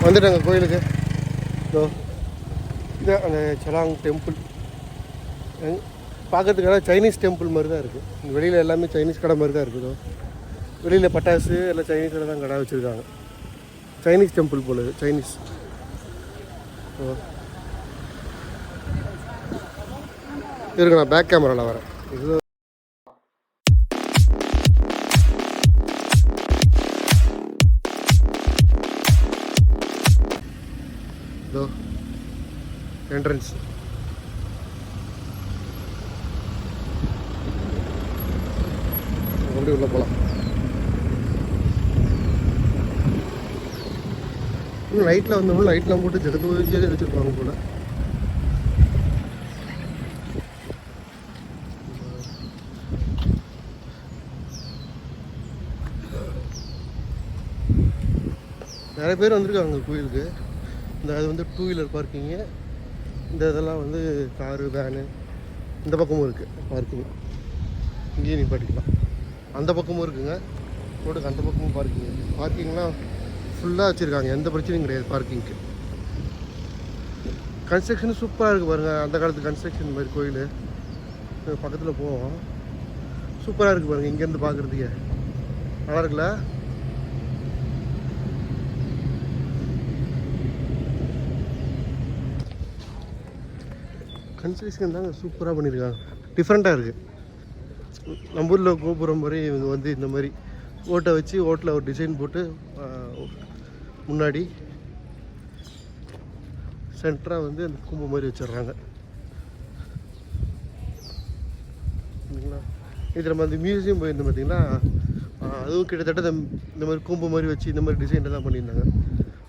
வந்துட்டாங்க கோயிலுக்கு. இது அந்த சலாங் டெம்பிள் பார்க்கறதுக்கான சைனீஸ் டெம்பிள் மாதிரி தான் இருக்குது. இங்கே வெளியில் எல்லாமே சைனீஸ் கடை மாதிரி தான் இருக்குது. வெளியில் பட்டாசு எல்லாம் சைனீஸில் தான் கடை வச்சுருக்காங்க. சைனீஸ் டெம்பிள் போல சைனீஸ். இருக்கு, நான் பேக் கேமராவில் வரேன். இது என்ட்ரன்ஸ். அப்படி உள்ள போகலாம். லைட்டில் வந்தவங்க லைட்லாம் போட்டு ஜெகத்து வச்சு வச்சுருப்பாங்க போல. நிறைய பேர் வந்திருக்காங்க கோயிலுக்கு. இந்த அது வந்து 2 வீலர் பார்க்கிங்கு. இந்த இதெல்லாம் வந்து காரு வேனு. இந்த பக்கமும் இருக்குது பார்க்கிங். இங்கேயும் நிப்பாட்டிக்கலாம். அந்த பக்கமும் இருக்குங்க ரோடுக்கு. அந்த பக்கமும் பார்க்கிங்லாம் ஃபுல்லாக வச்சுருக்காங்க. எந்த பிரச்சனையும் கிடையாது பார்க்கிங்க்கு. கன்ஸ்ட்ரக்ஷன் சூப்பராக இருக்குது பாருங்கள். அந்த காலத்து கன்ஸ்ட்ரக்ஷன் மாதிரி கோயில். பக்கத்தில் போவோம். சூப்பராக இருக்குது பாருங்கள். இங்கேருந்து பார்க்குறதுக்கே நல்லா இருக்குல்ல. கன்ஸ்ட்ரக்ஷன் தாங்க சூப்பராக பண்ணியிருக்காங்க. டிஃப்ரெண்ட்டாக இருக்குது. நம்ம ஊரில் கோபுரம் மாதிரி இவங்க வந்து இந்த மாதிரி ஓட்டை வச்சு ஓட்டில் ஒரு டிசைன் போட்டு முன்னாடி சென்டராக வந்து அந்த கூம்பு மாதிரி வச்சிடுறாங்க. சரிங்களா? இது நம்ம அந்த மியூசியம் போயிருந்தோம் பார்த்தீங்கன்னா, அதுவும் கிட்டத்தட்ட இந்த மாதிரி கூம்பு மாதிரி வச்சு இந்த மாதிரி டிசைன்லாம் பண்ணியிருந்தாங்க.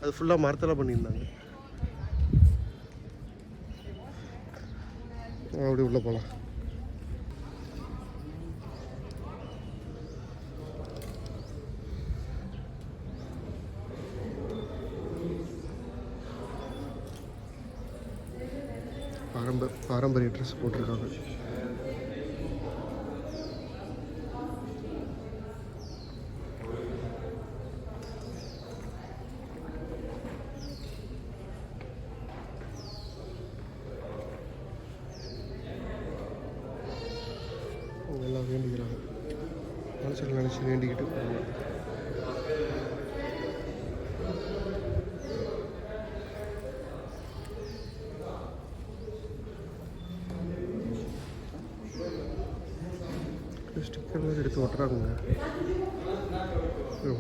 அது ஃபுல்லாக மரத்தெல்லாம் பண்ணியிருந்தாங்க. அப்படி உள்ளே போகலாம். பாரம்பரிய ட்ரெஸ் போட்டிருக்காங்க. எல்லாம் வேண்டிக்கிறாங்க. மனசில் நினச்சி வேண்டிக்கிட்டு போவாங்க. ஸ்டிக்கர் மாதிரி எடுத்து ஒட்டுறாங்க.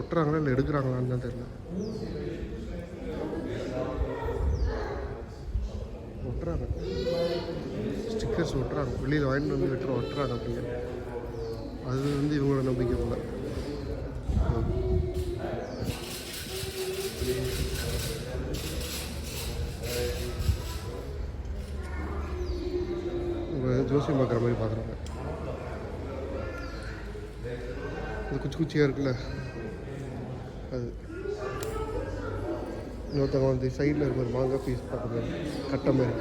ஒட்டுறாங்களா இல்லை எடுக்கிறாங்களான்னு தான் தெரியல. ஒட்டுறாங்க, ஸ்டிக்கர்ஸ் ஒட்டுறாங்க. வெளியில் வாங்கிட்டு வந்து ஒட்டுறாங்க. அப்படியே அது வந்து இவங்களோட நம்பிக்கை போல. ஜோசியம் பார்க்குற மாதிரி பார்க்குறாங்க. அது குச்சி குச்சியாக இருக்குல்ல, அது இன்னொருத்தவங்க வந்து சைடில் இருக்கிற மாங்காய் பீஸ் பார்க்குற மாதிரி கட்டை மாதிரி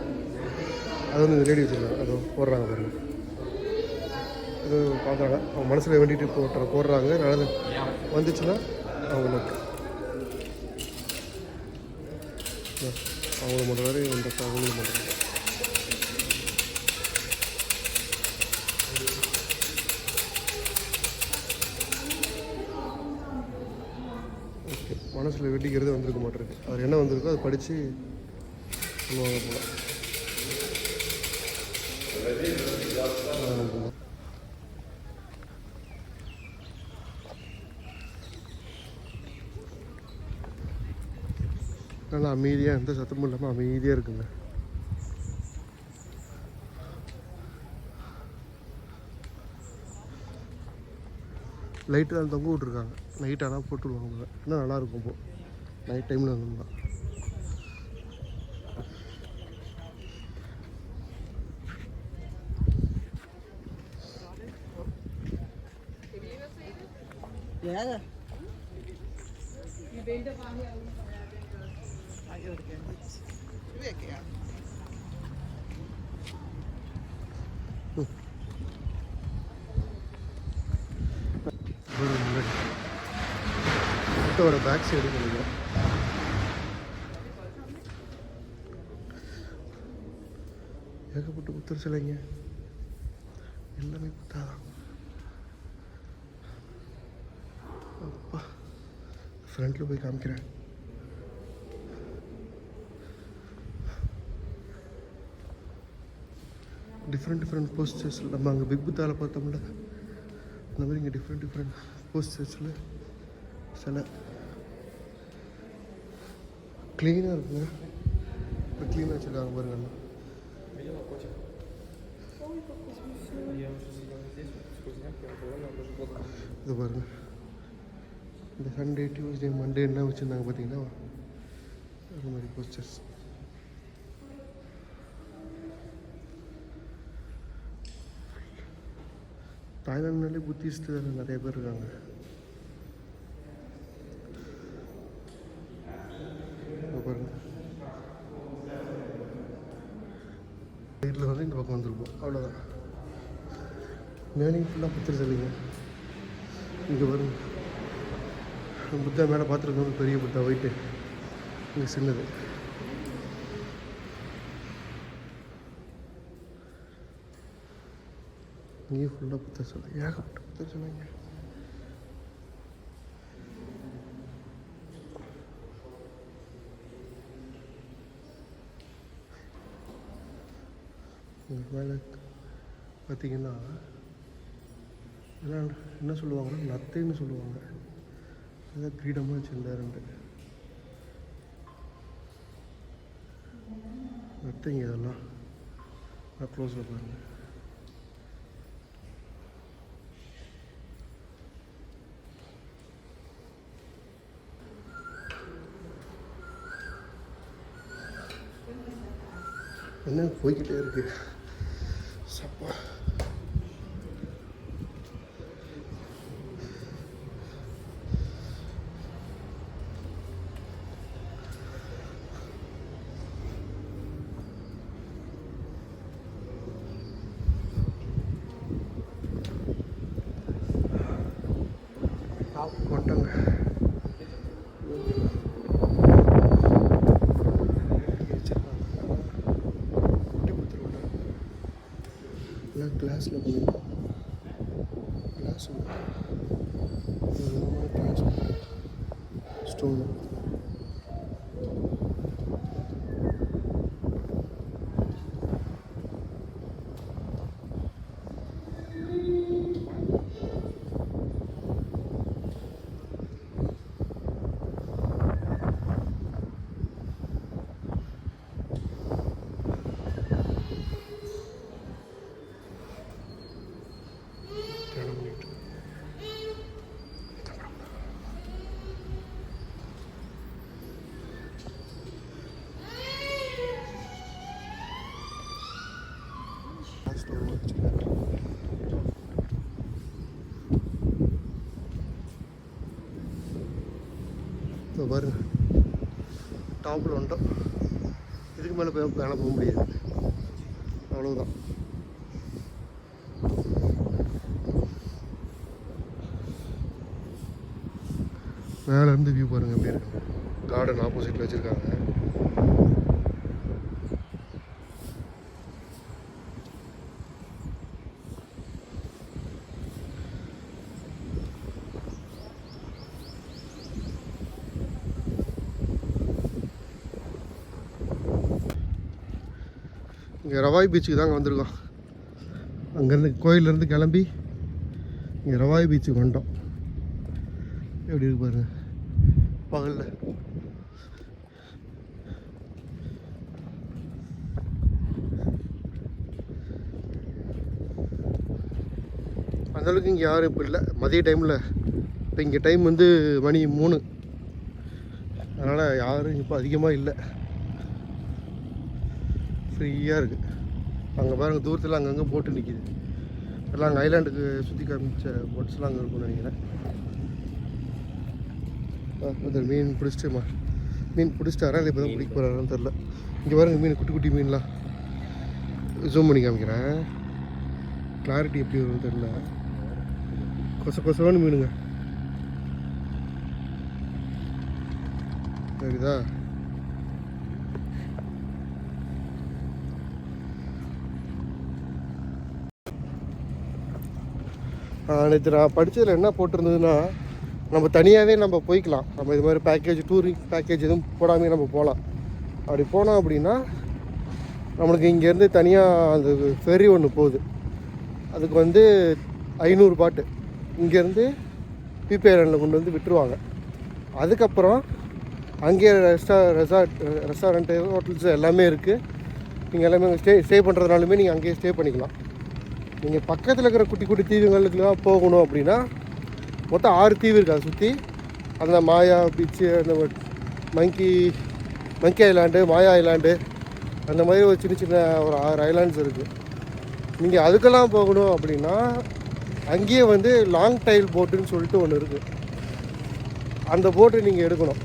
அது வந்து இந்த லேடி வச்சுருக்காங்க. அது போடுறாங்க பாருங்க. அது பார்க்குறாங்க. அவங்க மனசில் வேண்டிட்டு போடுறாங்க. நல்லது வந்துச்சுன்னா அவங்களுக்கு அவங்கள பண்ணுறாரு. இந்த அவங்களும் பண்ணுறாங்க. ஓகே, மனசில் வெட்டிக்கிறது வந்திருக்க மாட்டேருக்கு. அவர் என்ன வந்திருக்கோ அதை படித்து சொல்லுவாங்க போல. நல்லா அமைதியாக, எந்த சத்தமும் இல்லாமல் அமைதியாக இருக்குங்க. லைட்டு தான் தொங்க விட்ருக்காங்க. நைட் ஆனால் போட்டு விடுவாங்க. இன்னும் நல்லாயிருக்கும். இப்போது நைட் டைமில் வந்தோம்னா முன்னாடி பேக் சைடு நினைக்கிறேன். ஏகப்பட்ட புத்தர் சிலைங்க, எல்லாமே புத்தாதான். அப்பா ஃப்ரண்ட்டில் போய் காமிக்கிறேன். டிஃப்ரெண்ட் போஸ்டர்ஸ் நம்ம அங்கே பிக் புத்தாவில் பார்த்தோம்ல, அந்த மாதிரி இங்கே டிஃப்ரெண்ட் போஸ்டர்ஸில் சிலை க்ளீனாக இருக்குங்க. இப்போ க்ளீனாக வச்சுருக்காங்க பாருங்க. இது பாருங்க, இந்த சண்டே டியூஸ்டே மண்டே என்ன வச்சுருந்தாங்க பார்த்தீங்கன்னா, அது மாதிரி போஸ்டர்ஸ். தாய்லாந்துனாலே புத்திஸ்ட் நிறைய பேர் இருக்காங்க. பாருங்க, வீட்டில் வந்து இந்த பக்கம் வந்துருப்போம், அவ்வளோதான். மேலேயும் ஃபுல்லாக புத்தர் சிலைங்க. இங்கே வரும் புத்தா மேலே பார்த்துருக்கோம், பெரிய புத்தா ஒயிட்டு, இங்கே சின்னது. இங்கேயும் ஃபுல்லாக புத்தர் சிலை, ஏகப்பட்ட புத்தர் சிலைங்க. மேலே பார்த்தீங்கன்னா என்ன சொல்லுவாங்கன்னா நத்தைன்னு சொல்லுவாங்க. அதான் கிரீடமாக வச்சுருந்தாருன்ட்டு நத்தைங்க இதெல்லாம். நான் க்ளோஸில் பாருங்கள். என்ன போய்கிட்டே இருக்கு சப்பா. கொண்டாங்க கிளாஸில் பண்ணியிருக்கோம். கிளாஸ் ஸ்டோனு இப்போ பாருங்க, டாப்பில் வந்துட்டோம். இதுக்கு மேலே மேலே போக முடியாது, அவ்வளோதான். மேலேருந்து வியூ பாருங்கள் எப்படி இருக்கு. கார்டன் ஆப்போசிட்டில் வச்சுருக்காங்க. இங்கே ரவாய் பீச்சுக்கு தாங்க வந்திருக்கோம். அங்கேருந்து கோயிலேருந்து கிளம்பி இங்கே ரவாய் பீச்சுக்கு வந்துட்டோம். எப்படி இருக்கு பாருங்க பகலில். அந்தளவுக்கு இங்கே யாரும் இப்போ இல்லை. மதிய டைமில் இப்போ இங்கே டைம் வந்து மணி 3, அதனால் யாரும் இப்போ அதிகமாக இல்லை, ஃப்ரீயாக இருக்குது. அங்கே பாருங்கள், தூரத்தில் அங்கங்கே போட்டு நிற்கிது. எல்லாம் அங்கே ஐலாண்டுக்கு சுற்றி காமிச்ச போட்ஸ்லாம் அங்கே இருக்கும்னு நினைக்கிறேன். மீன் பிடிச்சிட்டாரா இல்லை இப்போ தான் பிடிக்க போகிறாரான்னு தெரில. இங்கே பாருங்கள் மீன், குட்டி குட்டி மீன்லாம் ஜூம் பண்ணி காமிக்கிறேன். கிளாரிட்டி எப்படி வரும்னு தெரில. கொசன்னு மீனுங்க தெரியுதா. நேற்று நான் படித்ததில் என்ன போட்டிருந்ததுன்னா, நம்ம தனியாகவே நம்ம போய்க்கலாம். நம்ம இது மாதிரி பேக்கேஜ் டூரிங் பேக்கேஜ் எதுவும் போடாமே நம்ம போகலாம். அப்படி போனோம் அப்படின்னா நம்மளுக்கு இங்கேருந்து தனியாக அந்த ஃபெரி ஒன்று போகுது. அதுக்கு வந்து 500 பாட்டு இங்கேருந்து பிபி ஐலாண்டில் கொண்டு வந்து விட்டுருவாங்க. அதுக்கப்புறம் அங்கேயே ரெஸ்டாரண்ட்டு ஹோட்டல்ஸு எல்லாமே இருக்குது. நீங்கள் எல்லாமே ஸ்டே பண்ணுறதுனாலுமே நீங்கள் அங்கேயே ஸ்டே பண்ணிக்கலாம். நீங்கள் பக்கத்தில் இருக்கிற குட்டி குட்டி தீவுகளுக்குலாம் போகணும் அப்படின்னா மொத்தம் 6 தீவு இருக்குது. அதை சுற்றி அந்த மாயா பீச்சு, அந்த மங்கி ஐலாண்டு, மாயா ஐலாண்டு, அந்த மாதிரி ஒரு சின்ன சின்ன ஒரு 6 ஐலாண்ட்ஸ் இருக்குது. நீங்கள் அதுக்கெல்லாம் போகணும் அப்படின்னா அங்கேயே வந்து லாங் டைல் போட்டுன்னு சொல்லிட்டு ஒன்று இருக்குது. அந்த போட்டு நீங்கள் எடுக்கணும்.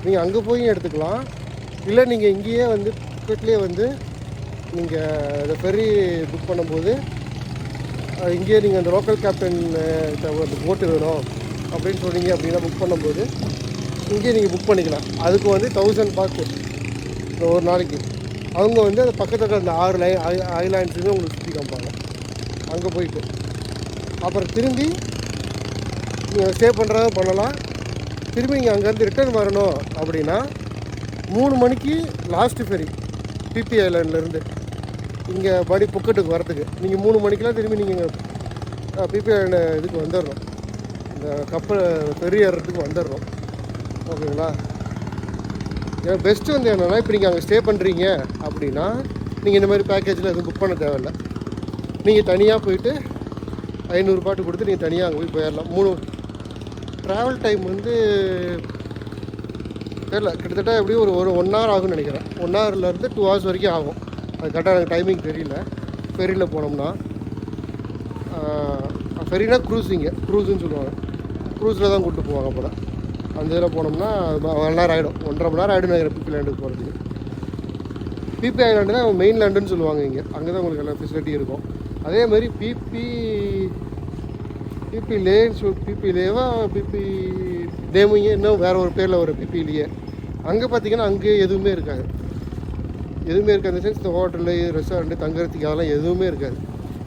நீங்கள் அங்கே போய் எடுத்துக்கலாம். இல்லை நீங்கள் இங்கேயே வந்து பக்கத்துலேயே வந்து நீங்கள் அந்த ஃபெரி புக் பண்ணும்போது இங்கேயே நீங்கள் அந்த லோக்கல் கேப்டன் அந்த போட்டு வேணும் அப்படின்னு சொன்னீங்க அப்படின்னா புக் பண்ணும்போது இங்கேயே நீங்கள் புக் பண்ணிக்கலாம். அதுக்கு வந்து 1000 பாத்து ஒரு நாளைக்கு. அவங்க வந்து அந்த பக்கத்தில் இருக்கிற அந்த 6 ஐலாண்ட்ஸுமே உங்களுக்கு சுற்றி காமிப்பாங்க. அங்கே போயிட்டு அப்புறம் திரும்பி நீங்கள் ஸ்டே பண்ணுறதா பண்ணலாம். திரும்பி நீங்கள் அங்கேருந்து ரிட்டர்ன் வரணும் அப்படின்னா 3 மணிக்கு லாஸ்ட்டு ஃபெரி பிபி ஐலாண்ட்லேருந்து இங்கே படி புக்கெட்டுக்கு வரத்துக்கு. நீங்கள் 3 மணிக்கெலாம் திரும்பி நீங்கள் பிபி ஐலாண்டு இதுக்கு வந்துடணும். இந்த கப்பல் ஃபெரி ஏறுறதுக்கு வந்துடணும். ஓகேங்களா? ஏன்னா பெஸ்ட்டு வந்து என்னென்னா, இப்போ நீங்கள் அங்கே ஸ்டே பண்ணுறீங்க அப்படின்னா நீங்கள் இந்த மாதிரி பேக்கேஜில் எதுவும் புக் பண்ண தேவையில்லை. நீங்கள் தனியாக போயிட்டு 500 பாட்டு கொடுத்து நீங்கள் தனியாக அங்கே போய் போயிடலாம். 3 ட்ராவல் டைம் வந்து தெரியல, கிட்டத்தட்ட எப்படியும் ஒரு 1 hour ஆகும்னு நினைக்கிறேன். 1 hourலேருந்து 2 hours வரைக்கும் ஆகும். அது கரெக்டாக எனக்கு டைமிங் தெரியல. ஃபெரியில் போனோம்னா ஃபெரினா க்ரூஸுன்னு சொல்லுவாங்க. க்ரூஸில் தான் கூப்பிட்டு போவாங்க. அப்புறம் அந்த இதில் போனோம்னா 1 hour ஆகிடும், 1.5 மணி நேரம் ஆகிடும் நினைக்கிறேன் பிபி ஐலாண்டுக்கு போகிறதுக்கு. பிபி ஐலாண்டு தான் மெயின் லேண்டுன்னு சொல்லுவாங்க. இங்கே அங்கே தான் உங்களுக்கு எல்லா ஃபெசிலிட்டி இருக்கும். அதே மாதிரி பிபி லேவா பிபி டேமுங்க இன்னும் வேறு ஒரு பேரில் ஒரு பிபிலேயே அங்கே பார்த்தீங்கன்னா அங்கே எதுவுமே இருக்காது. அந்த சென்ஸ் இந்த ஹோட்டலு, ரெஸ்டாரண்ட்டு, தங்குறதுக்கு அதெல்லாம் எதுவுமே இருக்காது.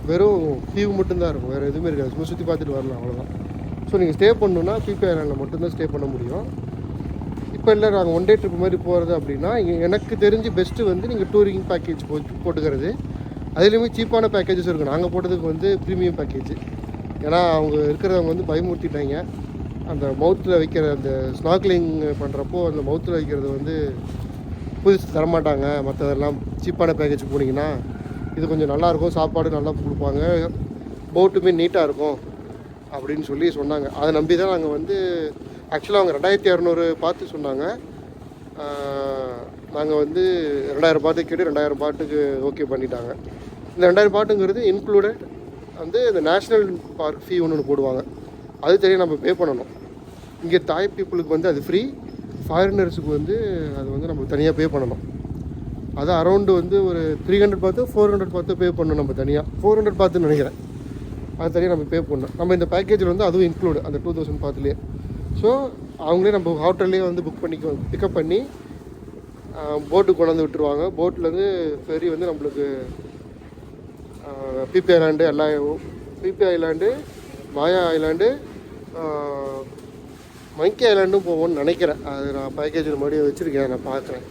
வெறும் தீவு மட்டும்தான் இருக்கும், வேறு எதுவுமே இருக்காது. சும்மா சுற்றி பார்த்துட்டு வரலாம், அவ்வளோதான். ஸோ நீங்கள் ஸ்டே பண்ணணுன்னா பிபி ஐலாண்டில் மட்டும்தான் ஸ்டே பண்ண முடியும். இப்போ இல்லை நாங்கள் 1 day ட்ரிப் மாதிரி போகிறது அப்படின்னா எனக்கு தெரிஞ்சு பெஸ்ட்டு வந்து நீங்கள் டூரிங் பேக்கேஜ் போட்டுக்கிறது. அதுலேயுமே சீப்பான பேக்கேஜஸ் இருக்குது. நாங்கள் போட்டதுக்கு வந்து ப்ரீமியம் பேக்கேஜ். ஏன்னா அவங்க இருக்கிறவங்க வந்து பயமுறுத்திட்டாங்க. அந்த மவுத்தில் வைக்கிற அந்த ஸ்நார்க்லிங் பண்ணுறப்போ அந்த மவுத்தில் வைக்கிறது வந்து புதுசு தரமாட்டாங்க. மற்றதெல்லாம் சீப்பான பேக்கேஜ் போனீங்கன்னா இது கொஞ்சம் நல்லாயிருக்கும், சாப்பாடு நல்லா கொடுப்பாங்க, போட்டுமே நீட்டாக இருக்கும் அப்படின்னு சொல்லி சொன்னாங்க. அதை நம்பி தான் நாங்கள் வந்து ஆக்சுவலாக அவங்க 2600 பார்த்து சொன்னாங்க. நாங்கள் வந்து 2000 பாட்டு கேட்டு 2000 பாட்டுக்கு ஓகே பண்ணிட்டாங்க. இந்த 2000 பாட்டுங்கிறது இன்க்ளூடட் வந்து இந்த நேஷ்னல் பார்க் ஃபீ ஒன்று போடுவாங்க. அது தெரியும், நம்ம பே பண்ணணும். இங்கே தாய் பீப்புளுக்கு வந்து அது ஃப்ரீ, ஃபாரினர்ஸுக்கு வந்து அது வந்து நம்ம தனியாக பே பண்ணணும். அது அரௌண்டு வந்து ஒரு 300 பார்த்து 400 பார்த்து பே பண்ணணும். நம்ம தனியாக 400 பார்த்துன்னு நினைக்கிறேன். அது தனியாக நம்ம பே பண்ணணும். நம்ம இந்த பேக்கேஜில் வந்து அதுவும் இன்க்ளூடு அந்த 2000 பார்த்துலேயே. ஸோ அவங்களே நம்ம ஹோட்டல்லே வந்து புக் பண்ணிக்க பிக்கப் பண்ணி போட்டுக்கு கொண்டாந்து விட்டுருவாங்க. போட்லேருந்து ஃபெரி வந்து நம்மளுக்கு பிபி ஐலாண்டு, எல்லா பிபி ஐலாண்டு, மாயா ஐலாண்டு, மங்கி ஐலாண்டும் போவோம்னு நினைக்கிறேன். அது நான் பேக்கேஜில் மறுபடியும் வச்சுருக்கேன், நான் பார்க்குறேன்.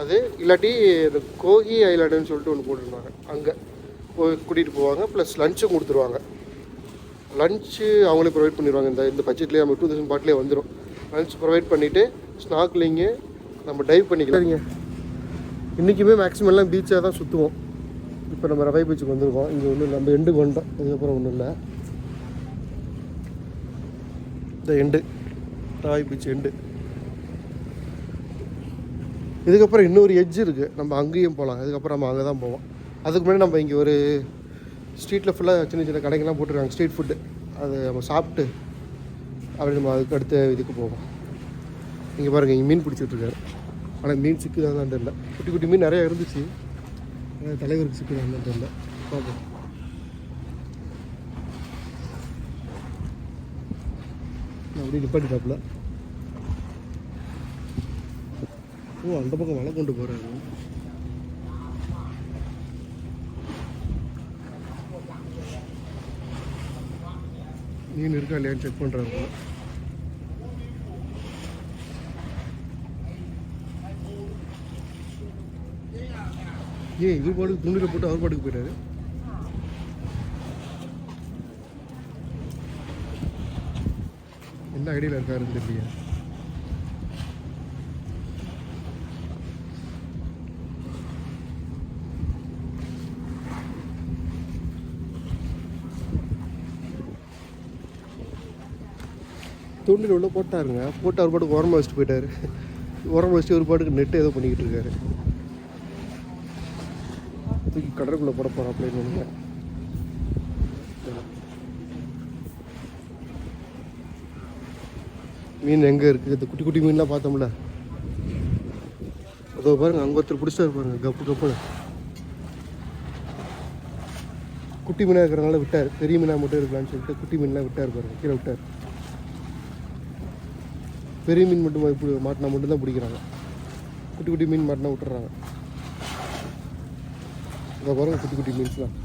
அது இல்லாட்டி இந்த கோகி ஐலாண்டுன்னு சொல்லிட்டு ஒன்று போட்டுருந்தாங்க. அங்கே போய் கூட்டிகிட்டு போவாங்க, ப்ளஸ் லஞ்சும் கொடுத்துருவாங்க. லஞ்சு அவங்களே ப்ரொவைட் பண்ணிடுவாங்க. இந்த பட்ஜெட்லேயே நம்ம 2000 பாட்டிலே வந்துடும். லஞ்ச் ப்ரொவைட் பண்ணிவிட்டு ஸ்நார்க்லிங்கு நம்ம டைவ் பண்ணிக்கலாம். சரிங்க, இன்றைக்குமே மேக்ஸிமம் எல்லாம் பீச்சாக தான் சுற்றுவோம். இப்போ நம்ம ரவை பீச்சுக்கு வந்திருக்கோம். இங்கே ஒன்றும் நம்ம எண்டுக்கு வந்துட்டோம். இதுக்கப்புறம் ஒன்றும் இல்லை. இந்த எண்டு ரவை பீச் எண்டு. இதுக்கப்புறம் இன்னொரு எட்ஜ் இருக்குது, நம்ம அங்கேயும் போகலாம். இதுக்கப்புறம் நம்ம அங்கே தான் போவோம். அதுக்கு முன்னாடி நம்ம இங்கே ஒரு ஸ்ட்ரீட்டில் ஃபுல்லாக சின்ன சின்ன கடைகள்லாம் போட்டுருக்காங்க, ஸ்ட்ரீட் ஃபுட்டு. அது நம்ம சாப்பிட்டு அப்படி நம்ம அதுக்கு அடுத்த இதுக்கு போவோம். இங்கே பாருங்கள், இங்கே மீன் பிடிச்சிட்ருக்காரு. ஆனால் மீன் சிக்குதான் தெரியல. குட்டி குட்டி மீன் நிறையா இருந்துச்சு. தலைவருக்கு சிக்குதான் தெரியல. பார்ப்போம். அப்படி நிப்பாட்டிட்டாப்புல. ஓ, அந்த பக்கம் வலை கொண்டு போகிறாரு. மீன் இருக்கா இல்லையான்னு செக் பண்ணுறாங்க. இது பாட்டுக்கு துண்டில் போட்டு அவர் பாட்டுக்கு போயிட்டாரு. என்ன ஐடியில் இருக்காருன்னு தெரியல. தூண்டில் உள்ள போட்டாருங்க, போட்டு அவர் பாட்டுக்கு உரமா வச்சுட்டு போயிட்டாரு. உரமா வச்சுட்டு ஒரு பாட்டுக்கு நெட்டு ஏதோ பண்ணிக்கிட்டு இருக்காரு. தூக்கி கடலுக்குள்ளே போட போகிறோம் அப்படின்னு. மீன் எங்கே இருக்குது? இந்த குட்டி குட்டி மீன்லாம் பார்த்தோம்ல, அதோ பாருங்க, அங்கே ஒருத்தர் பிடிச்சிட்டு இருப்பாருங்க கப்பு கப்புன்னு. குட்டி மீனாக இருக்கிறனால விட்டார், பெரிய மீனாக மட்டும் இருக்கலான்னு சொல்லிட்டு குட்டி மீன்லாம் விட்டார் பாருங்க, கீழே விட்டார். பெரிய மீன் மட்டும் மாட்டினா மட்டும்தான் பிடிக்கிறாங்க, குட்டி குட்டி மீன் மாட்டினா விட்டுறாங்க. இதை பாருங்க குட்டி குட்டி மீன்ஸ்லாம்.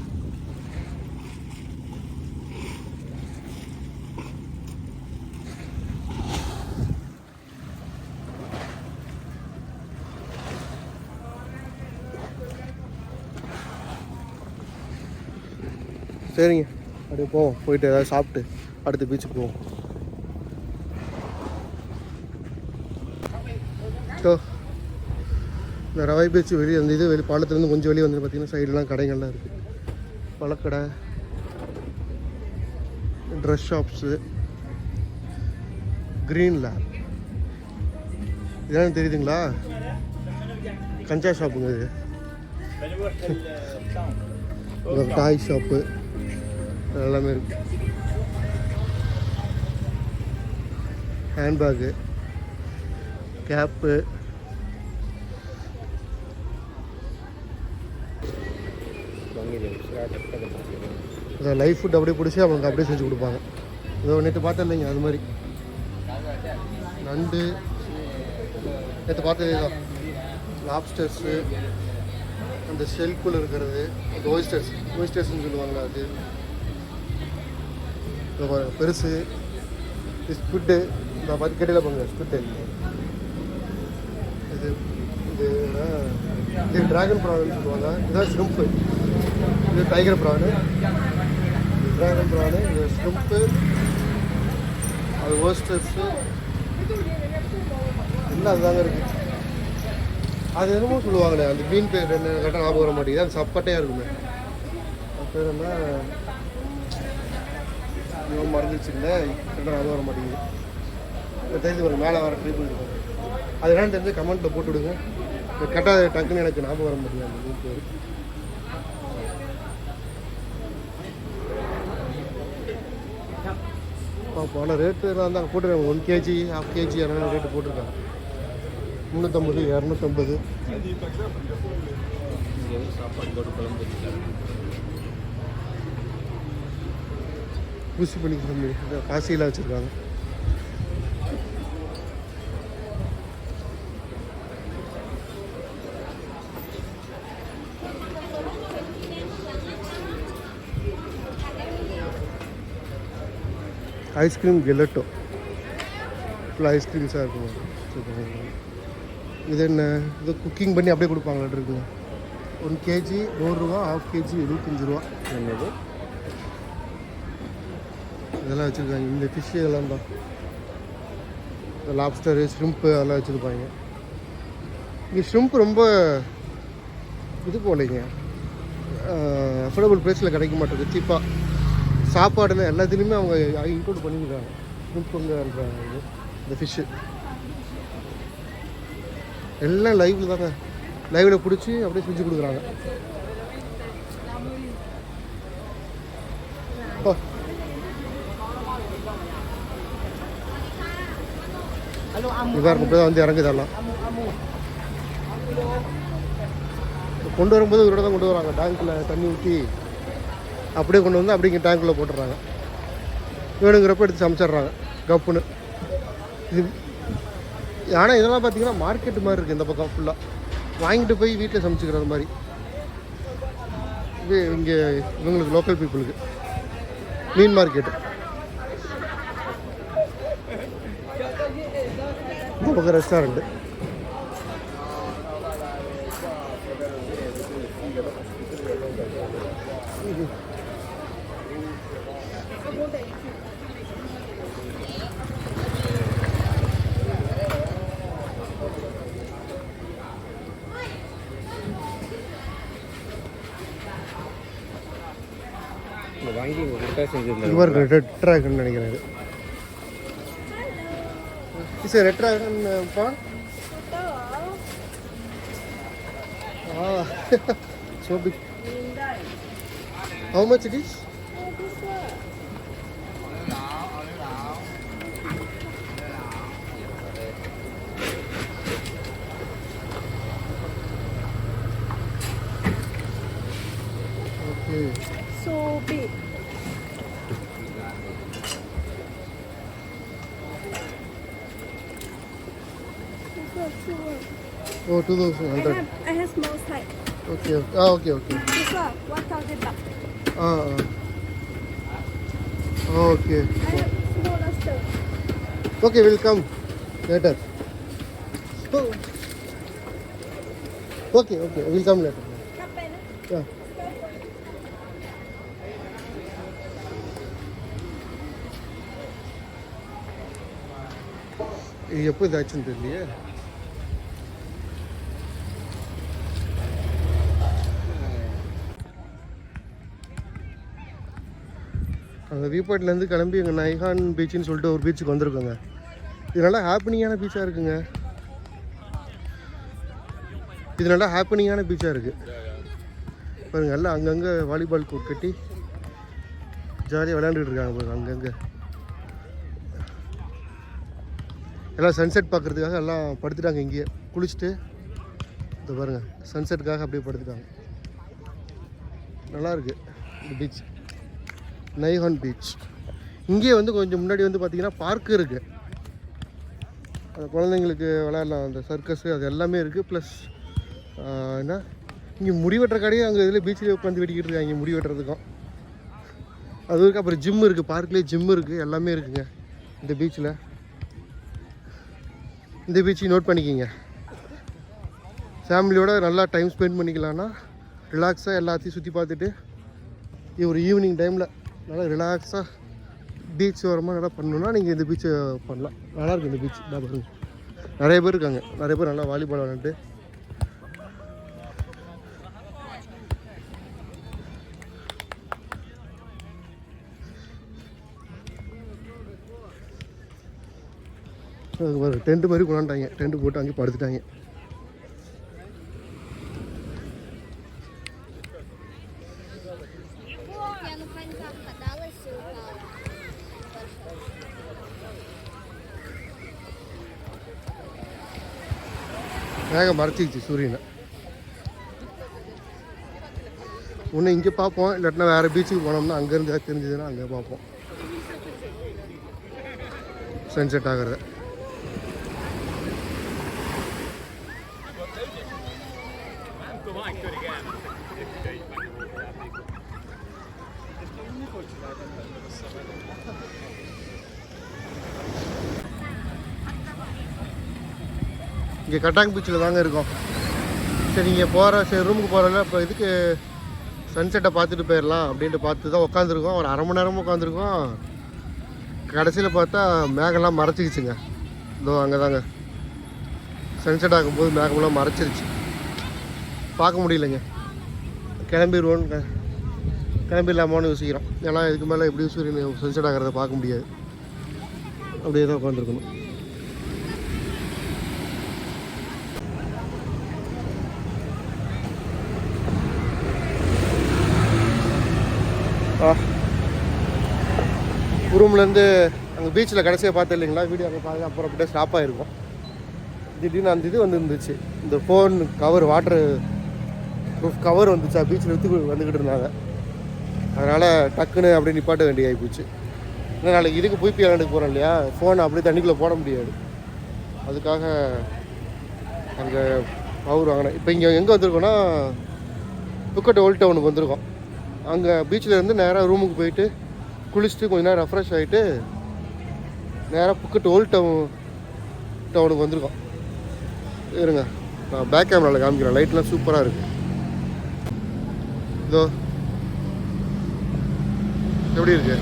சரிங்க, அப்படியே போவோம். போயிட்டு ஏதாவது சாப்பிட்டு அடுத்த பீச்சுக்கு போவோம். ஸோ இந்த ரவாய் பீச் வெளியே வந்து இது பாலத்துலேருந்து கொஞ்சம் வெளியே வந்து பார்த்திங்கன்னா சைட்லாம் கடைகள்லாம் இருக்குது. பழக்கடை, ட்ரெஸ் ஷாப்ஸு, க்ரீன் லேப், இதெல்லாம் தெரியுதுங்களா? கஞ்சா ஷாப்புங்க இது. டாய் ஷாப்பு எல்லாமே இருக்குது. ஹேண்ட்பேக்கு, கேப்பு, லைஃப் ஃபுட் அப்படியே பிடிச்சி அவங்க அப்படியே செஞ்சு கொடுப்பாங்க. இதோ நேற்று பார்த்தேன் இல்லைங்க, அது மாதிரி நண்டு நேற்று பார்த்தது தான். லாப்ஸ்டர்ஸு, அந்த ஷெல்குள்ளே இருக்கிறது, அந்த ஓய்ஸ்டர்ஸ்ன்னு சொல்லுவாங்களா, அது பெருசு. ஸ்குட்டு, இந்த மாதிரி கெட்டியில் பாருங்க ஸ்குட்டு. இது இது இது ட்ராகன் ப்ரான்னு சொல்லுவாங்க. இதுதான் ஸ்ரிம்ப்பு. இது டைகர் ப்ரானு, இது ட்ராகன் ப்ரானு, இது ஸ்ரிம்ப்பு, அது ஓய்ஸ்டர்ஸு எல்லாம் அதுதாங்க இருக்குது. அது என்னமோ சொல்லுவாங்களே, அந்த மீன் பேர் என்ன கரெக்டாக ஞாபகம் வர மாட்டேங்குது. அது சப்பட்டையாக இருக்குமே, அது பேர் என்ன மறந்துச்சுல்ல, கரெக்டாக ஞாபகம் வர மாட்டேங்குது. தெரிஞ்சு ஒரு மேலே வர ட்ரை பண்ணிருக்காங்க. அது என்னன்னு தெரிஞ்சு கமெண்ட்டில் போட்டு விடுங்க. கரெக்டாக டக்குன்னு எனக்கு ஞாபகம் வர மாட்டேங்குது அந்த மீன் பேர். பார்ப்போம். ஆனால் ரேட்டு எல்லாம் தான் போட்டுருக்காங்க. 1 kg, 1/2 kg அதனால ரேட்டு போட்டிருக்காங்க. 350, 250. ஊசி பண்ணி காசியில் வச்சுருக்காங்க. ஐஸ்கிரீம் கெலட்டோ ஃபுல்லாக ஐஸ்கிரீம்ஸாக இருக்கும். இது என்ன, இது குக்கிங் பண்ணி அப்படியே கொடுப்பாங்களாட்டு இருக்குங்க. 1 kg 100 ரூபா, 1/2 kg 75 ரூபா. என்னது இதெல்லாம் வச்சுருக்காங்க. இந்த ஃபிஷ்ஷு இதெல்லாம் தான், லாப்ஸ்டரு, ஷ்ரிம்ப்பு அதெல்லாம் வச்சுருப்பாங்க. இங்கே ஷ்ரிம்ப் ரொம்ப இது போலைங்க, அஃபோர்டபுள் ப்ரைஸில் கிடைக்க மாட்டேங்குது, சீப்பாக. சாப்பாடுன்னு எல்லாத்துலேயுமே அவங்க இன்க்ளூட் பண்ணிக்கிறாங்க. ஷ்ரிம்ப்புங்க இருக்கிறாங்க. இது இந்த ஃபிஷ்ஷு எல்லாம் லைவில் தாங்க, லைவில் பிடிச்சி அப்படியே செஞ்சு கொடுக்குறாங்க. இதாக இருக்கும் தான் வந்து இறங்குதெல்லாம். கொண்டு வரும்போது ஒரு தான் கொண்டு வராங்க, டேங்க்கில் தண்ணி ஊற்றி அப்படியே கொண்டு வந்து அப்படியே இங்கே டேங்க்கில் போட்டுடுறாங்க. வேணுங்கிறப்ப எடுத்து சமைச்சிட்றாங்க கப்புன்னு. இது ஆனால் இதெல்லாம் பார்த்தீங்கன்னா மார்க்கெட்டு மாதிரி இருக்குது. இந்த பக்கம் ஃபுல்லாக வாங்கிட்டு போய் வீட்டில் சமைச்சிக்கிறது மாதிரி. இது இங்கே இவங்களுக்கு லோக்கல் பீப்புளுக்கு மீன் மார்க்கெட்டு. இந்த பக்கம் ரெஸ்டாரண்ட்டு. வாங்கி செஞ்சிருந்தேன். இவர் ரெட் ட்ராகன் நினைக்கிறேன். இது ரெட் ட்ராகன் பா. So big. How much it is? Okay. So big. Oh, 2,100. I have small size. Okay. Okay. This one, 1,000 baht. Okay. I have smaller stuff. Okay, we'll come later. Oh. Okay, we'll come later. Yeah. இது எப்போ இதாச்சுன்னு தெரியலையே. அங்கே view பாயிண்ட்லேருந்து கிளம்பி எங்கள் நைஹான் பீச்சுன்னு சொல்லிட்டு ஒரு பீச்சுக்கு வந்திருக்கோங்க. இது நல்லா ஹாப்பினிங்கான பீச்சாக இருக்குங்க. இது நல்லா ஹாப்பினிங்கான பீச்சாக இருக்குது பாருங்க. எல்லாம் அங்கங்கே வாலிபால் கோர்ட் கட்டி ஜாலியாக விளையாண்டுட்டு இருக்காங்க பாருங்க. அங்கங்கே எல்லாம் சன்செட் பார்க்குறதுக்காக எல்லாம் படுத்துட்டாங்க. இங்கேயே குளிச்சுட்டு இந்த பாருங்கள் சன்செட்டுக்காக அப்படியே படுத்துட்டாங்க. நல்லாயிருக்கு இந்த பீச், நைஹான் பீச். இங்கேயே வந்து கொஞ்சம் முன்னாடி வந்து பார்த்திங்கன்னா பார்க்கு இருக்குது. அந்த குழந்தைங்களுக்கு விளையாடலாம், அந்த சர்க்கஸு அது எல்லாமே இருக்குது. ப்ளஸ் என்ன இங்கே முடி வெட்டுற கடையும் அங்கே இதில் பீச்சில் உட்காந்து வெட்டிக்கிட்டு இருக்காங்க. இங்கே முடி வெட்டுறதுக்கும் அது இருக்குது. அப்புறம் ஜிம் இருக்குது, பார்க்லேயே ஜிம் இருக்குது, எல்லாமே இருக்குங்க இந்த பீச்சில். இந்த பீச்சை நோட் பண்ணிக்கிங்க. ஃபேமிலியோட நல்லா டைம் ஸ்பெண்ட் பண்ணிக்கலான்னா ரிலாக்ஸாக எல்லாத்தையும் சுற்றி பார்த்துட்டு ஒரு ஈவினிங் டைமில் நல்லா ரிலாக்ஸாக பீச் ஓரமாக நல்லா பண்ணணுன்னா நீங்கள் இந்த பீச்சை பண்ணலாம். நல்லாயிருக்கு இந்த பீச். நான் பாருங்க நிறைய பேர் இருக்காங்க, நிறைய பேர் நல்லா வாலிபால் விளாண்டுட்டு அதுக்கு டென்ட்டு மாதிரி கொண்டாண்டாங்க. டென்ட்டு போட்டு அங்கே படுத்துட்டாங்க. மேகம் மறைச்சிக்கிச்சு சூரியனை. ஒன்று இங்கே பார்ப்போம், இல்லாட்டினா வேறு பீச்சுக்கு போனோம்னா அங்கேருந்து தெரிஞ்சதுன்னா அங்கே பார்ப்போம் சன்செட் ஆகிறத. இங்கே கட்டாங் பீச்சில் தாங்க இருக்கோம். சரி இங்கே ரூமுக்கு போகிறல இப்போ இதுக்கு சன்செட்டை பார்த்துட்டு போயிடலாம் அப்படின்ட்டு பார்த்து தான் உட்காந்துருக்கோம். ஒரு அரை மணி நேரமும் உட்காந்துருக்கோம். கடைசியில் பார்த்தா மேகம்லாம் மறைச்சிக்கிச்சுங்க. இதோ அங்கே தாங்க சன்செட் ஆகும்போது மேகமெல்லாம் மறைச்சிருச்சு, பார்க்க முடியலைங்க. கிளம்பிடலாமான்னு யோசிக்கிறோம். ஏன்னா இதுக்கு மேலே எப்படியும் சூரியன் சன்செட் ஆகிறத பார்க்க முடியாது. அப்படியே தான் உட்காந்துருக்கணும். ரூம்லேருந்து அங்கே பீச்சில் கடைசியாக பார்த்தேன் இல்லைங்களா வீடியோ, அங்கே பார்த்து அப்புறம் அப்படியே ஸ்டாப் ஆகிருக்கும். திடீர்னு அந்த இது வந்துருந்துச்சு, இந்த phone cover, water proof cover வந்துச்சா பீச்சில் வந்துக்கிட்டு இருந்தாங்க. அதனால் டக்குன்னு அப்படியே நிப்பாட்ட வேண்டிய ஆகிப்போச்சு. ஏன்னா நாளைக்கு இதுக்கு போய் விளையாண்டுக்கு போகிறோம் இல்லையா, ஃபோனை அப்படியே தண்ணிக்குள்ளே போட முடியாது. அதுக்காக அங்கே பவர் வாங்கினேன். இப்போ இங்கே எங்கே வந்திருக்கோன்னா புக்கட் ஓல்ட் டவுனுக்கு வந்திருக்கோம். அங்கே பீச்சில் இருந்து நேராக ரூமுக்கு போயிட்டு குளிச்சுட்டு கொஞ்ச நேரம் ரெஃப்ரெஷ் ஆகிட்டு நேராக புக்கட் ஓல்ட் டவுனுக்கு வந்திருக்கோம். இருங்க நான் பேக் கேமராவில் காமிக்கிறேன். லைட்லாம் சூப்பராக இருக்குது. இதோ எப்படி இருக்கு,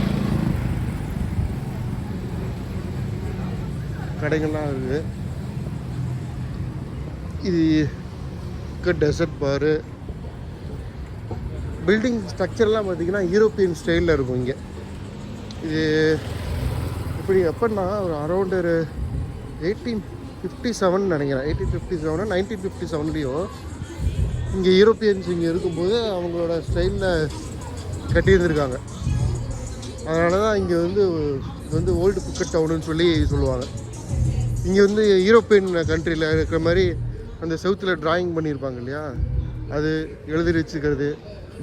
கடைகள்லாம் இருக்குது. இது டெசர்ட் பாரு. பில்டிங் ஸ்ட்ரக்சர்லாம் பார்த்தீங்கன்னா யூரோப்பியன் ஸ்டைலில் இருக்கும். இங்கே இது இப்படி எப்படின்னா ஒரு அரௌண்டு ஒரு 1857 நினைக்கிறேன். 1857 1957லேயும் இங்கே யூரோப்பியன்ஸ் இங்கே இருக்கும்போது அவங்களோட ஸ்டைலில் கட்டியிருந்துருக்காங்க. அதனால தான் இங்கே வந்து ஓல்டு புக்கெட் டவுனுன்னு சொல்லி சொல்லுவாங்க. இங்கே வந்து யூரோப்பியன் கண்ட்ரியில் இருக்கிற மாதிரி அந்த செவுத்தில் ட்ராயிங் பண்ணியிருப்பாங்க இல்லையா, அது எழுதி வச்சுக்கிறது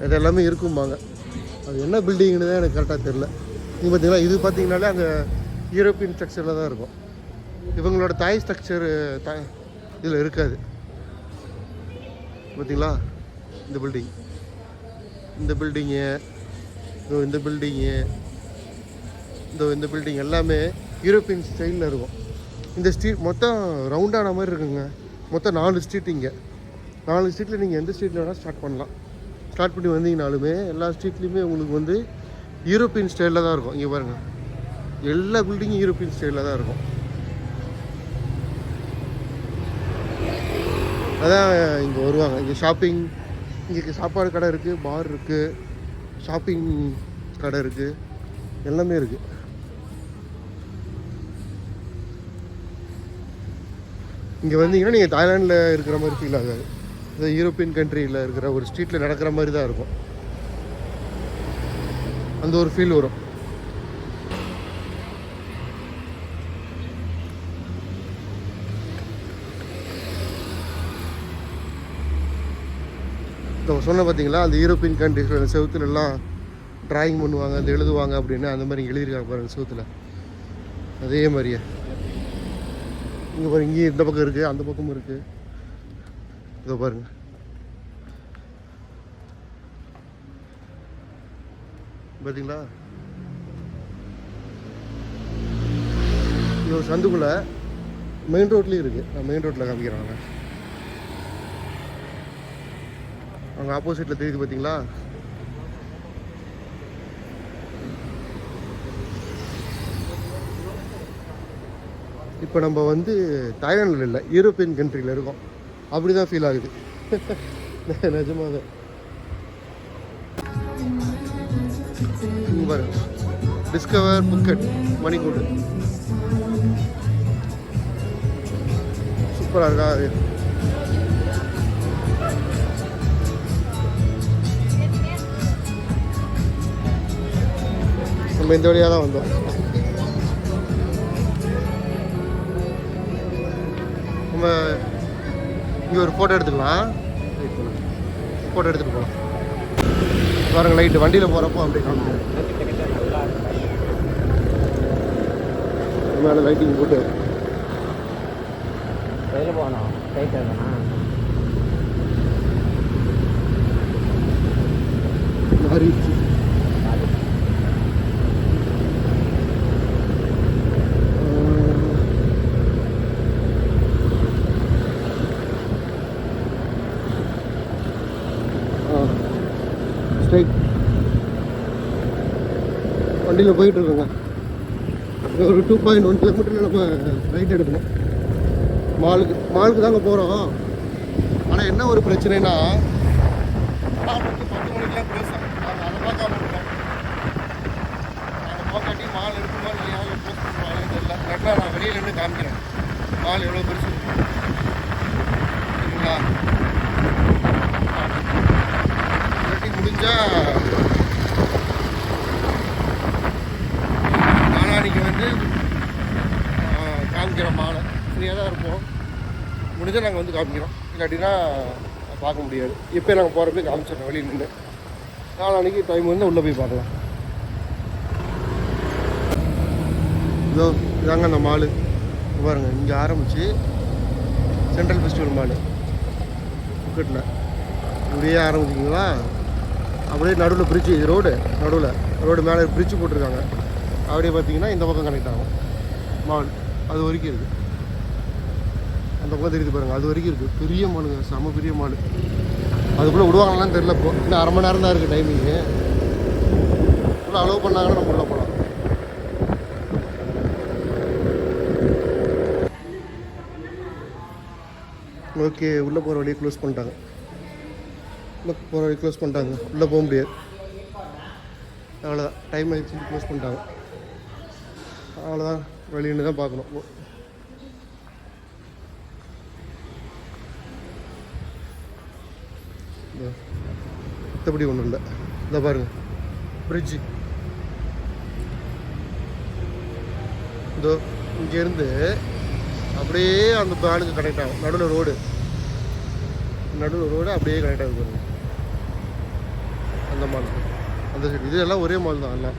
அது எல்லாமே இருக்கும்பாங்க. அது என்ன பில்டிங்னு தான் எனக்கு கரெக்டாக தெரில. நீங்கள் பார்த்தீங்களா, இது பார்த்தீங்கன்னாலே அந்த யூரோப்பியன் ஸ்ட்ரக்சரில் தான் இருக்கும். இவங்களோட தாய் ஸ்ட்ரக்சர் இதில் இருக்காது. பார்த்தீங்களா இந்த பில்டிங்கு, இந்த பில்டிங் எல்லாமே யூரோப்பியன் ஸ்டைலில் இருக்கும். இந்த ஸ்ட்ரீட் மொத்தம் ரவுண்டான மாதிரி இருக்குங்க. மொத்தம் 4 ஸ்ட்ரீட். இங்கே 4 ஸ்ட்ரீட்டில் நீங்கள் எந்த ஸ்ட்ரீட்டில் வேணால் ஸ்டார்ட் பண்ணலாம். ஸ்டார்ட் பண்ணி வந்தீங்கனாலுமே எல்லா ஸ்ட்ரீட்லேயுமே உங்களுக்கு வந்து யூரோப்பியன் ஸ்டைலில் தான் இருக்கும். இங்கே பாருங்கள், எல்லா பில்டிங்கும் யூரோப்பியன் ஸ்டைலில் தான் இருக்கும். அதான் இங்கே வருவாங்க. இங்கே ஷாப்பிங், இங்கே சாப்பாடு கடை இருக்குது, பார் இருக்குது, ஷாப்பிங் கடை இருக்குது, எல்லாமே இருக்குது. இங்கே வந்தீங்கன்னா நீங்கள் தாய்லாண்டில் இருக்கிற மாதிரி ஃபீல் ஆகாது. இது யூரோப்பியன் கண்ட்ரியில் இருக்கிற ஒரு ஸ்ட்ரீட்டில் நடக்கிற மாதிரி தான் இருக்கும். அந்த ஒரு ஃபீல் வரும். சொன்ன பார்த்தீங்களா, அந்த யூரோப்பியன் கண்ட்ரிஸோட செவுத்துல எல்லாம் ட்ராயிங் பண்ணுவாங்க, அந்த எழுதுவாங்க அப்படின்னு, அந்த மாதிரி எழுதியிருக்காங்க பாருங்கள் செவுத்தில். அதே மாதிரியே இங்கே பாருங்க, இங்கே இந்த பக்கம் இருக்குது, அந்த பக்கமும் இருக்குது. இதோ பாருங்க, பார்த்தீங்களா? இது ஒரு சந்துக்குள்ள மெயின் ரோட்லேயும் இருக்குது. நான் மெயின் ரோட்டில் காமிக்கிறாங்க. அவங்க ஆப்போசிட்டில் தெரியுது பார்த்தீங்களா? இப்போ நம்ம வந்து தாய்லாண்டில் இல்லை, யூரோப்பியன் கண்ட்ரியில் இருக்கோம். அப்படி தான் ஃபீல் ஆகுது நிஜமாக. பாருங்க, டிஸ்கவர் புக்கெட் மணிக்கூடு சூப்பராக இருக்கா? அது நம்ம இந்த வழியாக தான் வந்தோம். நம்ம இங்கே ஒரு ஃபோட்டோ எடுத்துக்கலாம். ஃபோட்டோ எடுத்துகிட்டு போகலாம். பாருங்கள், லைட்டு வண்டியில் போகிறப்போ அப்படி காமிக்கிறேன். மேலே லைட்டிங் போட்டு வெளியில் போகணும். ரைட் இருக்கணும். மாறிடுச்சு. ஸ்ட்ரைட் வண்டியில் போயிட்டுருக்கோங்க. ஒரு 2.1 கிலோமீட்டரில் நம்ம ரைட் எடுக்கணும். மாலுக்கு தாங்க போகிறோம். ஆனால் என்ன ஒரு பிரச்சனைனா, 10 மணிக்கெலாம் பேசுகிறோம். நாங்கள் அதை பார்க்காம இருக்கோம். நாங்கள் போக்காட்டி மால் இருக்குமா இல்லையா, போஸ்ட் பண்ணுவாங்க தெரியல. கரெக்டாக நான் வெளியில் இருந்து காமிக்கிறேன் மால் எவ்வளோ பெருசு சரிங்களா. முடிஞ்சால் நாளானிக்கு வந்து காமிக்கிறோம். மாலை ஃப்ரீயாக தான் இருப்போம். முடிஞ்சால் நாங்கள் வந்து காமிக்கிறோம். இல்லாட்டினா பார்க்க முடியாது. இப்போ நாங்கள் போகிறப்ப காமிச்சிடறோம் வெளியில் நின்று. நாளானிக்கு டைம் வந்து உள்ளே போய் பார்க்கலாம். இதோ இதாங்க அந்த மாலு பாருங்கள். இங்கே ஆரம்பித்து சென்ட்ரல் ஃபெஸ்டிவல் மாலு புக்கெட்டில் இப்படியே ஆரம்பிச்சிங்களா. அப்படியே நடுவில் பிரிட்ஜு, ரோடு மேலே பிரிட்ஜு போட்டிருக்காங்க. அப்படியே பார்த்தீங்கன்னா இந்த பக்கம் கனெக்ட் ஆகும் மால். அது வரைக்கும் இருக்குது. அந்த பக்கம் தெரியுது பாருங்கள், அது வரைக்கும் இருக்குது. பெரிய மாலுங்க, செம பெரிய மால். அதுக்குள்ளே விடுவாங்களான்னு தெரியல. இப்போ இன்னும் அரை மணி நேரம் தான் இருக்குது டைமிங்கு. உள்ளே அலோவ் பண்ணாங்கன்னா நம்ம உள்ளே போகலாம். ஓகே, உள்ளே போகிற வழியை க்ளோஸ் பண்ணிட்டாங்க. உள்ளே போக முடியாது. அவ்வளோதான், டைம் ஆகிடுச்சு, க்ளோஸ் பண்ணிட்டாங்க. அவ்வளோதான், வெளியின்னு தான் பார்க்கணும். மற்றபடி ஒன்றும் இல்லை. இந்த பாருங்கள் பிரிட்ஜு. இதோ இங்கேருந்து அப்படியே அந்த பாலுக்கு கனெக்ட் ஆகும். நடுவில் ரோடு அப்படியே கனெக்ட் ஆகுது பாருங்க. அந்த மால், அந்த சைடு, இது எல்லாம் ஒரே மால் தான் எல்லாம்.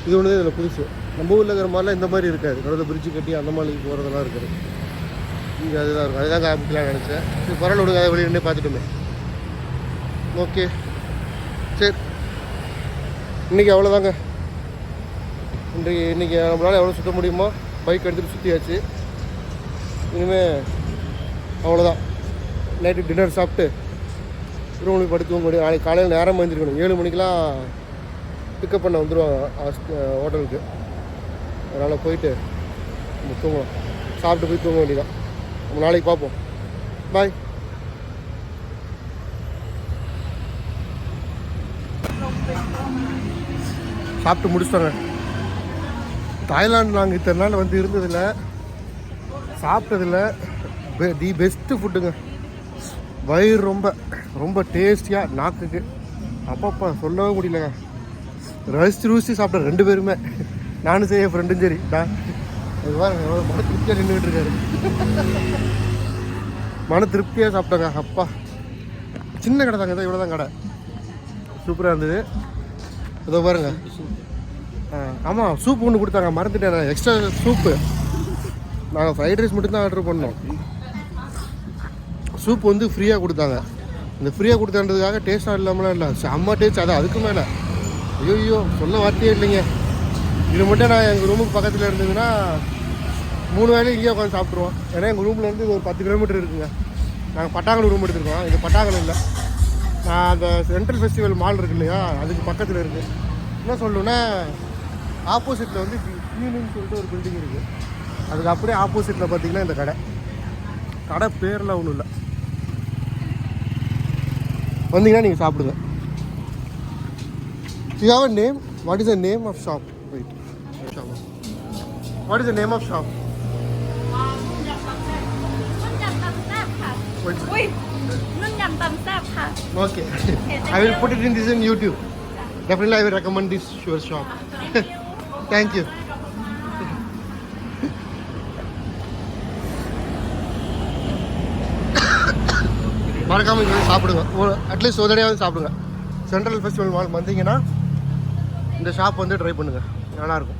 இது ஒன்று தான் இதில் புதுசு. நம்ம ஊரில் இருக்கிற மாதிரிலாம் இந்த மாதிரி இருக்காது. நடுவில் பிரிட்ஜு கட்டி அந்த மாலுக்கு போகிறதெல்லாம் இருக்காது. இங்கே அதுதான் இருக்கும். அதுதான் காமிக்கலாம்னு நினச்சேன். சரி, பரவாயில்ல விடுங்க, அதை வெளியே பார்த்துட்டுமே. ஓகே சரி, இன்றைக்கி அவ்வளோதாங்க. இன்றைக்கி நம்மளால் எவ்வளோ சுற்ற முடியுமோ பைக் எடுத்துகிட்டு சுற்றியாச்சு. இனிமேல் அவ்வளோதான். நைட்டு டின்னர் சாப்பிட்டு ரூமுக்கு படுத்து தூங்க முடியும். நாளைக்கு காலையில் நேரம் எழுந்திருக்கணும். 7 மணிக்கெலாம் பிக்கப் பண்ண வந்துடுவாங்க ஹோட்டலுக்கு. அதனால் போயிட்டு நம்ம தூங்கலாம். சாப்பிட்டு போய் தூங்க வேண்டியதான். நம்ம நாளைக்கு பார்ப்போம். பாய். சாப்பிட்டு முடிச்சிட்டாங்க. தாய்லாந்து நாங்கள் இத்தனை நாள் வந்து இருந்ததில்லை, சாப்பிட்டதில்லை. தி பெஸ்ட்டு ஃபுட்டுங்க. வயிறு ரொம்ப ரொம்ப டேஸ்டியாக, நாக்குக்கு அப்பப்பா சொல்லவே முடியலங்க. ரசிச்சு சாப்பிட்டேன் 2 பேருமே, நானும் சரி, என் ஃப்ரெண்டும் சரி. அது பாருங்க எவ்வளோ மன திருப்தியாக நின்றுட்டு இருக்காரு. மன திருப்தியாக சாப்பிட்டாங்க. அப்பா, சின்ன கடை தாங்க, இவ்வளோ தான் கடை. சூப்பராக இருந்தது. இதோ பாருங்க. ஆமாம், சூப் ஒன்று கொடுத்தாங்க, மறந்துட்டேன். Extra soup. நாங்கள் ஃப்ரைட் ரைஸ் மட்டும்தான் ஆர்டர் பண்ணோம். சூப் வந்து ஃப்ரீயாக கொடுத்தாங்க. இந்த ஃப்ரீயாக கொடுத்தான்றதுக்காக டேஸ்ட்டாக இல்லாமலாம் இல்லை, செம்ம டேஸ்ட். அது அதுக்கு மேலே ஐயோ சொல்ல வார்த்தையே இல்லைங்க. இது மட்டும் நான் எங்கள் ரூமுக்கு பக்கத்தில் இருந்ததுன்னா 3 வேலையும் இங்கேயே உட்காந்து சாப்பிட்ருவோம். ஏன்னா எங்கள் ரூம்லேருந்து இது ஒரு 10 கிலோமீட்டர் இருக்குங்க. நாங்கள் பட்டாங்கல் ரூம் எடுத்துருக்கோம். இது பட்டாங்கல் இல்லை, நான் அந்த சென்ட்ரல் ஃபெஸ்டிவல் மால் இருக்கு இல்லையா, அதுக்கு பக்கத்தில் இருக்குது. என்ன சொல்லணுன்னா, ஆப்போசிட்டில் வந்து யூனியன் சொல்லிட்டு ஒரு பில்டிங் இருக்குது. அதுக்கு அப்படியே ஆப்போசிட்டில் பார்த்தீங்கன்னா இந்த கடை பேரெலாம் ஒன்றும் இல்லை. வந்தீங்கன்னா நீங்கள் சாப்பிடுங்க. You have a name? What is the name of shop? Wait. What is the name of shop? Okay. I will put it in this in YouTube. Definitely I will recommend this your shop. Thank you. மறக்காமல் இங்கே சாப்பிடுங்க. At least ஒரு தடையாவது சாப்பிடுங்க. Central festival mall வந்தீங்கன்னா இந்த shop வந்து try பண்ணுங்கள், நல்லாயிருக்கும்.